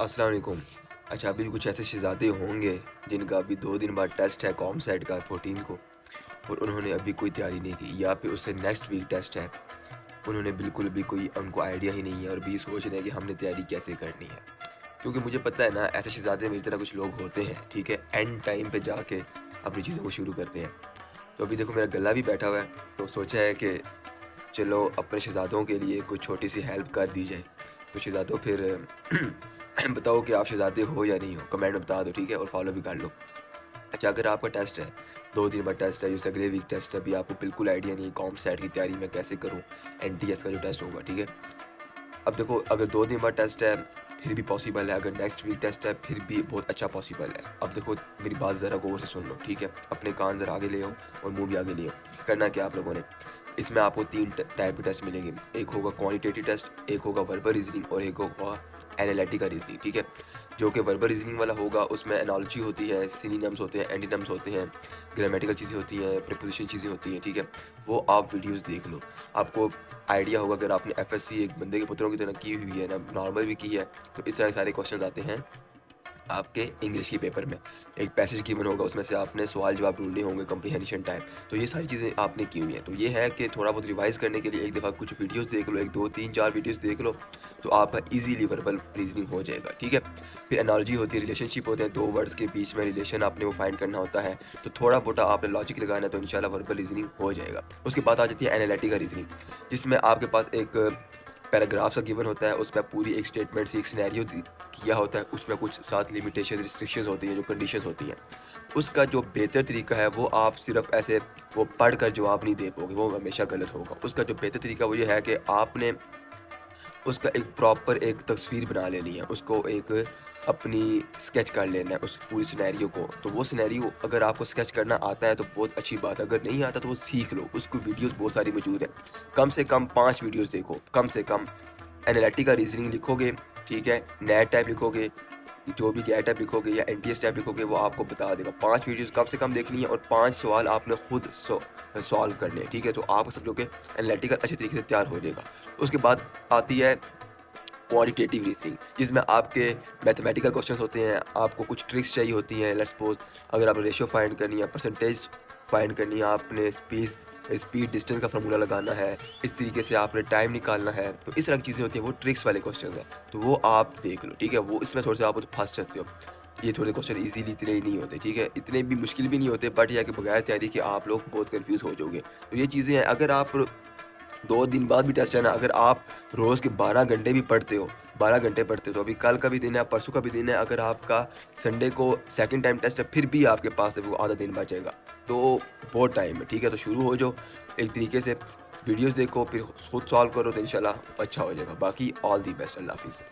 अस्सलाम वालेकुम। अच्छा, अभी भी कुछ ऐसे शहज़ादे होंगे जिनका अभी 2 दिन बाद टेस्ट है कॉमसेट का 14 को और उन्होंने अभी कोई तैयारी नहीं की या फिर उससे नेक्स्ट वीक टेस्ट है। उन्होंने बिल्कुल भी कोई उनको आइडिया ही नहीं है और अभी सोच रहे हैं कि हमने तैयारी कैसे करनी है। क्योंकि मुझे पता है ना ऐसे शहज़ादे मेरी तरह कुछ लोग होते हैं, ठीक है? एंड टाइम पे जाके अपनी चीज़ों को शुरू करते हैं। तो अभी देखो मेरा गला भी बैठा हुआ है, तो सोचा है कि चलो अपने शहज़ादों के लिए कुछ छोटी-सी हेल्प कर दी जाए। तो शहज़ादों फिर बताओ कि आप शहज़ादे हो या नहीं हो? कमेंट में बता दो, ठीक है? और फॉलो भी कर लो। अच्छा, अगर आपका टेस्ट है, 2 दिन बाद टेस्ट है, जैसे अगले वीक टेस्ट है, अभी आपको बिल्कुल आइडिया नहीं है कॉमसेट की तैयारी मैं कैसे करूँ? एनटीएस का जो टेस्ट होगा, ठीक है? अब देखो अगर 2 दिन बाद टेस्ट है, फिर भी पॉसिबल है, अगर नेक्स्ट वीक टेस्ट है, फिर भी बहुत अच्छा पॉसिबल है। अब देखो मेरी बात ज़रा गौर से सुन लो, ठीक है? अपने कान ज़रा आगे ले आओ और मुँह भी आगे ले आओ। करना क्या आप लोगों ने, इसमें आपको 3 टाइप के टेस्ट मिलेंगे। एक होगा क्वांटिटेटिव टेस्ट, एक होगा वर्बल रीज़निंग और एक होगा एनालिटिकल रीज़निंग, ठीक है? जो कि वर्बल रीज़निंग वाला होगा उसमें एनालॉजी होती है, सिनोनिम्स होते हैं, एंटोनिम्स होते हैं, ग्रामेटिकल चीज़ें होती हैं, प्रीपोज़िशन चीज़ें होती हैं, ठीक है? वो आप वीडियोज़ देख लो। आपको आइडिया होगा अगर आपने एफएससी एक बंदे के पुत्रों की तरह की हुई है ना, नॉर्मल भी की है, तो इस तरह के सारे क्वेश्चंस आते हैं आपके इंग्लिश के पेपर में। एक पैसेज गिवन होगा, उसमें से आपने सवाल जवाब ढूँढने होंगे कम्प्रीहेंशन टाइप। तो ये सारी चीज़ें आपने की हुई हैं। तो ये है कि थोड़ा बहुत रिवाइज़ करने के लिए एक दफ़ा कुछ वीडियोज़ देख लो, 1, 2, 3, 4 वीडियोज़ देख लो, तो आपका ईज़िली वर्बल रीज़निंग हो जाएगा, ठीक है? फिर एनालॉजी होती है, रिलेशनशिप होते हैं, 2 वर्ड्स के बीच में रिलेशन आपने वो फाइंड करना होता है। तो थोड़ा-बहुत आपने लॉजिक लगाना है तो इंशाल्लाह वर्बल रीज़निंग हो जाएगा। उसके बाद आ जाती है एनालिटिकल रीज़निंग, जिसमें आपके पास एक पैराग्राफ सा गिवन होता है, उसमें पूरी एक स्टेटमेंट से एक सिनेरियो किया होता है, उसमें कुछ साथ लिमिटेशन रिस्ट्रिक्शंस होती हैं, जो कंडीशंस होती हैं। उसका जो बेहतर तरीका है वो आप सिर्फ ऐसे वो पढ़कर जवाब नहीं दे पाओगे, वो हमेशा गलत होगा। उसका जो बेहतर तरीका वो ये है कि आपने उसका एक प्रॉपर एक तस्वीर बना लेनी है, उसको एक अपनी स्केच कर लेना है उस पूरी सिनेरियो को। तो वो सिनेरियो अगर आपको स्केच करना आता है तो बहुत अच्छी बात है, अगर नहीं आता तो वो सीख लो, उसकी वीडियोज़ बहुत सारी मौजूद हैं। कम से कम 5 वीडियोज़ देखो, कम से कम। एनालिटिकल रीज़निंग लिखोगे, ठीक है? नेट टाइप लिखोगे, जो भी गैट टाइप लिखोगे या एनटीएस टाइप लिखोगे वो आपको बता देगा। 5 वीडियोज़ कम से कम देखनी है और 5 सवाल आपने खुद सॉल्व करने हैं, ठीक है? तो आप समझो कि एनालिटिकल अच्छे तरीके से तैयार हो जाएगा। उसके बाद आती है क्वांटिटेटिव रीजनिंग, जिसमें आपके मैथमेटिकल क्वेश्चंस होते हैं, आपको कुछ ट्रिक्स चाहिए होती हैं। लेट्स सपोज अगर आपने रेशियो फाइंड करनी है, परसेंटेज फाइंड करनी है, आपने स्पीड डिस्टेंस का फार्मूला लगाना है, इस तरीके से आपने टाइम निकालना है, तो इस तरह की चीज़ें होती हैं, वो ट्रिक्स वाले क्वेश्चन हैं। तो वो आप देख लो, ठीक है? वो इसमें थोड़े से आप फंस जाते हो। ये थोड़े क्वेश्चन इजीली इतने ही नहीं होते, ठीक है? इतने भी मुश्किल भी नहीं होते, बट यह है कि बगैर तैयारी के आप लोग बहुत कंफ्यूज हो जाओगे। तो ये चीज़ें हैं, अगर आप 2 दिन बाद भी टेस्ट है ना, अगर आप रोज़ के 12 घंटे भी पढ़ते हो, 12 घंटे पढ़ते हो, तो अभी कल का भी दिन है, परसों का भी दिन है, अगर आपका संडे को सेकंड टाइम टेस्ट है, फिर भी आपके पास है वो आधा दिन बचेगा। तो बहुत टाइम है, ठीक है? तो शुरू हो जाओ एक तरीके से, वीडियोज़ देखो, फिर खुद सॉल्व करो तो इंशाल्लाह अच्छा हो जाएगा। बाकी ऑल द बेस्ट, अल्लाह हाफ़िज़।